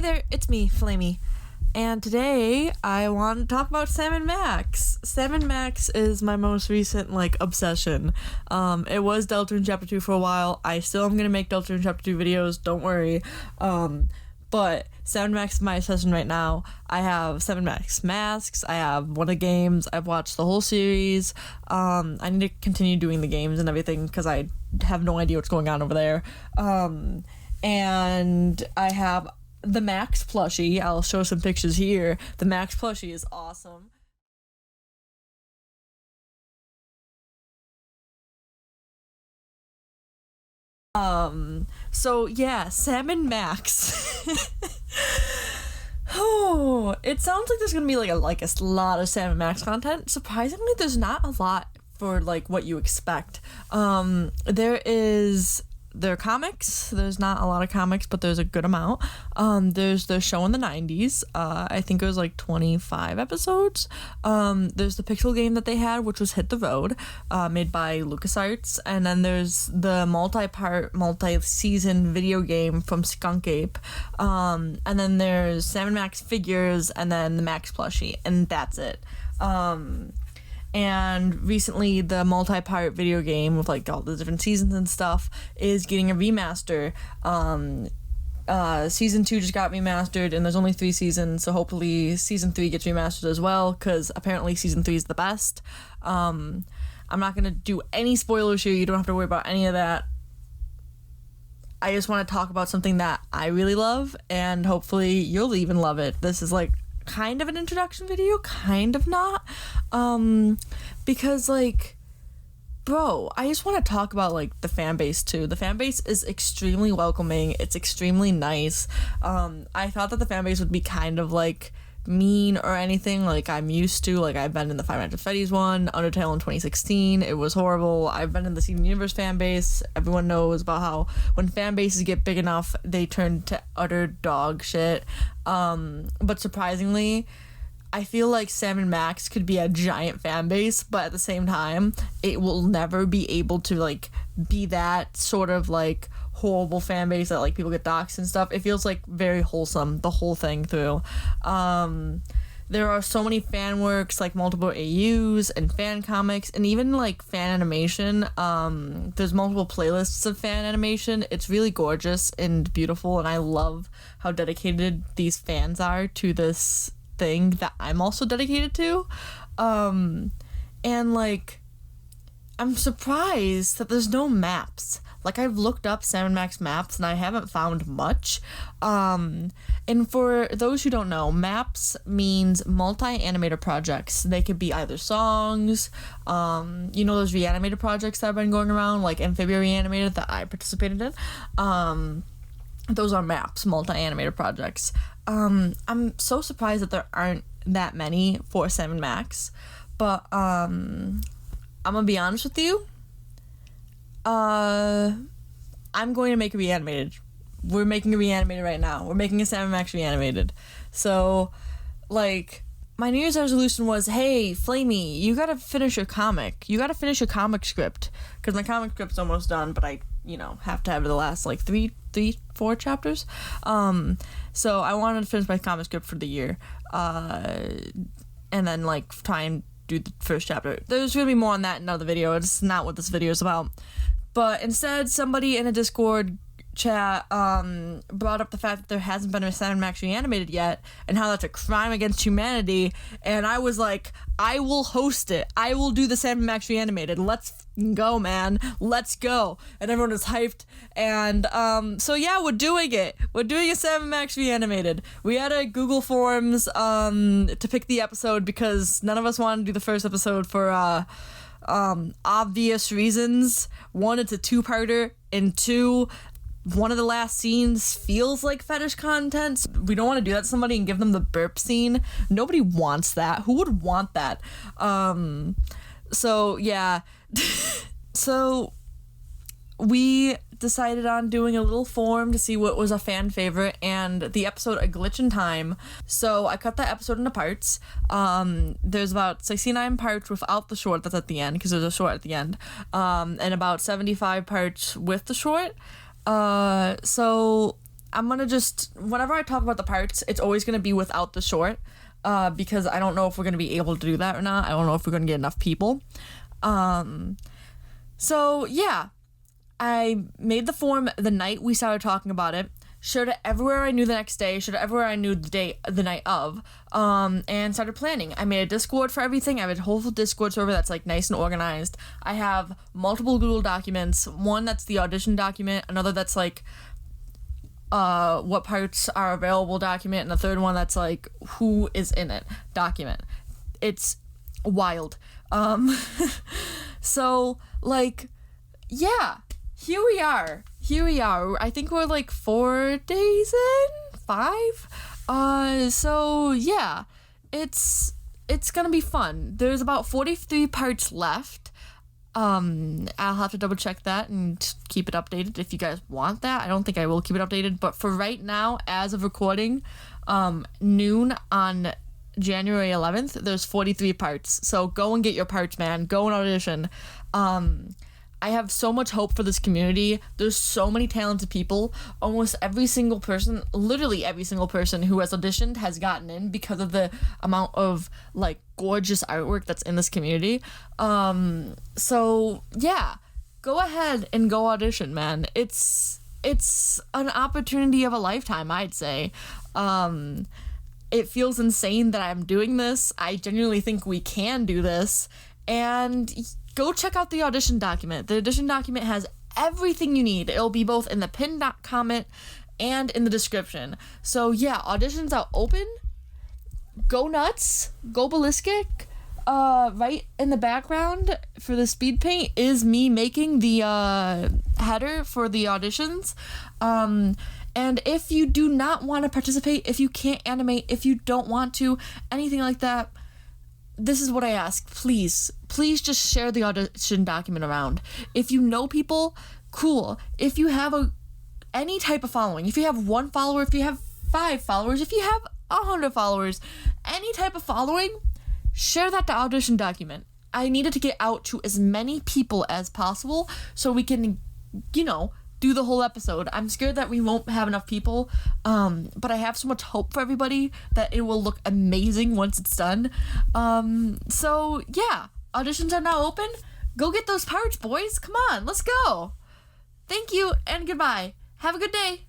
Hey there, it's me, Flamey, and today I want to talk about Sam and Max. Sam and Max is my most recent, obsession. It was Deltarune Chapter 2 for a while. I still am gonna make Deltarune Chapter 2 videos, don't worry. But Sam and Max is my obsession right now. I have Sam and Max masks, I have one of the games, I've watched the whole series. I need to continue doing the games and everything, because I have no idea what's going on over there. And I have the Max plushie. I'll show some pictures here. The Max plushie is awesome. So yeah, Sam and Max. Oh, it sounds like there's gonna be a lot of Sam and Max content. Surprisingly, there's not a lot for what you expect. There are comics. There's not a lot of comics, but there's a good amount. There's the show in the 90s. I think it was 25 episodes. There's the pixel game that they had, which was Hit the Road, made by LucasArts. And then there's the multi-season video game from Skunk Ape. And then there's Sam and Max figures, and then the Max plushie, and that's it. And recently, the multi-part video game with all the different seasons and stuff is getting a remaster. Season 2 just got remastered, and there's only 3 seasons, so hopefully season 3 gets remastered as well, because apparently season 3 is the best. I'm not gonna do any spoilers here. You don't have to worry about any of that. I just want to talk about something that I really love, and hopefully you'll even love it. This is kind of an introduction video, kind of not, because bro, I just want to talk about the fan base too. The fan base is extremely welcoming. It's extremely nice. I thought that the fan base would be kind of mean or anything I'm used to. I've been in the Five Nights at Freddy's one, Undertale in 2016. It was horrible. I've been in the Steven Universe fan base. Everyone knows about how when fan bases get big enough, they turn to utter dog shit. But surprisingly, I feel like Sam and Max could be a giant fan base, but at the same time, it will never be able to be that sort of horrible fan base that people get doxxed and stuff. It feels very wholesome the whole thing through. There are so many fan works, multiple AUs and fan comics, and even fan animation. There's multiple playlists of fan animation. It's really gorgeous and beautiful, and I love how dedicated these fans are to this thing that I'm also dedicated to. And I'm surprised that there's no maps. I've looked up Sam and Max maps, and I haven't found much. And for those who don't know, maps means multi-animator projects. They could be either songs, those reanimated projects that have been going around, Amphibia Reanimated that I participated in. Those are maps, multi-animator projects. I'm so surprised that there aren't that many for Sam and Max, but I'm gonna be honest with you. I'm going to make a Reanimated. We're making a Reanimated right now. We're making a Sam and Max Reanimated. So, my New Year's resolution was, hey, Flamey, you gotta finish your comic. You gotta finish your comic script. Because my comic script's almost done, but I, have to have the last, 4 chapters. So I wanted to finish my comic script for the year. And then, try and do the first chapter. There's gonna be more on that in another video. It's not what this video is about. But instead, somebody in a Discord chat brought up the fact that there hasn't been a Sam and Max Reanimated yet, and how that's a crime against humanity. And I was like, I will host it. I will do the Sam and Max Reanimated. Let's go, man. Let's go. And everyone was hyped. And so yeah, we're doing it. We're doing a Sam and Max Reanimated. We had a Google Forms to pick the episode, because none of us wanted to do the first episode for obvious reasons. One, it's a 2-parter, and 2, one of the last scenes feels like fetish content. We don't want to do that to somebody and give them the burp scene. Nobody wants that. Who would want that? So yeah. So we decided on doing a little form to see what was a fan favorite, and the episode A Glitch in Time. So I cut that episode into parts. There's about 69 parts without the short that's at the end, because there's a short at the end, and about 75 parts with the short. So I'm gonna just, whenever I talk about the parts, it's always gonna be without the short, because I don't know if we're gonna be able to do that or not. I don't know if we're gonna get enough people. So yeah, I made the form the night we started talking about it, shared it everywhere I knew the next day, shared it everywhere I knew the night of, and started planning. I made a Discord for everything. I have a whole Discord server that's like nice and organized. I have multiple Google documents. One that's the audition document, another that's like what parts are available document, and the third one that's like who is in it document. It's wild. So like, yeah, here we are. I think we're like 4 days in, 5. So yeah, it's gonna be fun. There's about 43 parts left. I'll have to double check that and keep it updated if you guys want that. I don't think I will keep it updated, but for right now, as of recording, noon on January 11th, there's 43 parts. So go and get your parts, man. Go and audition. I have so much hope for this community. There's so many talented people. Almost every single person, literally every single person who has auditioned has gotten in because of the amount of like gorgeous artwork that's in this community. So yeah, go ahead and go audition, man. It's an opportunity of a lifetime, I'd say. It feels insane that I'm doing this. I genuinely think we can do this. And go check out the audition document. The audition document has everything you need. It'll be both in the pinned comment and in the description. So yeah, auditions are open. Go nuts. Go ballistic. Right in the background for the speed paint is me making the header for the auditions. And if you do not want to participate, if you can't animate, if you don't want to, anything like that, this is what I ask. Please just share the audition document around. If you know people, cool. If you have any type of following, if you have 1 follower, if you have 5 followers, if you have 100 followers, any type of following, share that audition document. I need it to get out to as many people as possible so we can, do the whole episode. I'm scared that we won't have enough people, but I have so much hope for everybody that it will look amazing once it's done. So yeah, auditions are now open. Go get those parts, boys. Come on, let's go. Thank you and goodbye. Have a good day.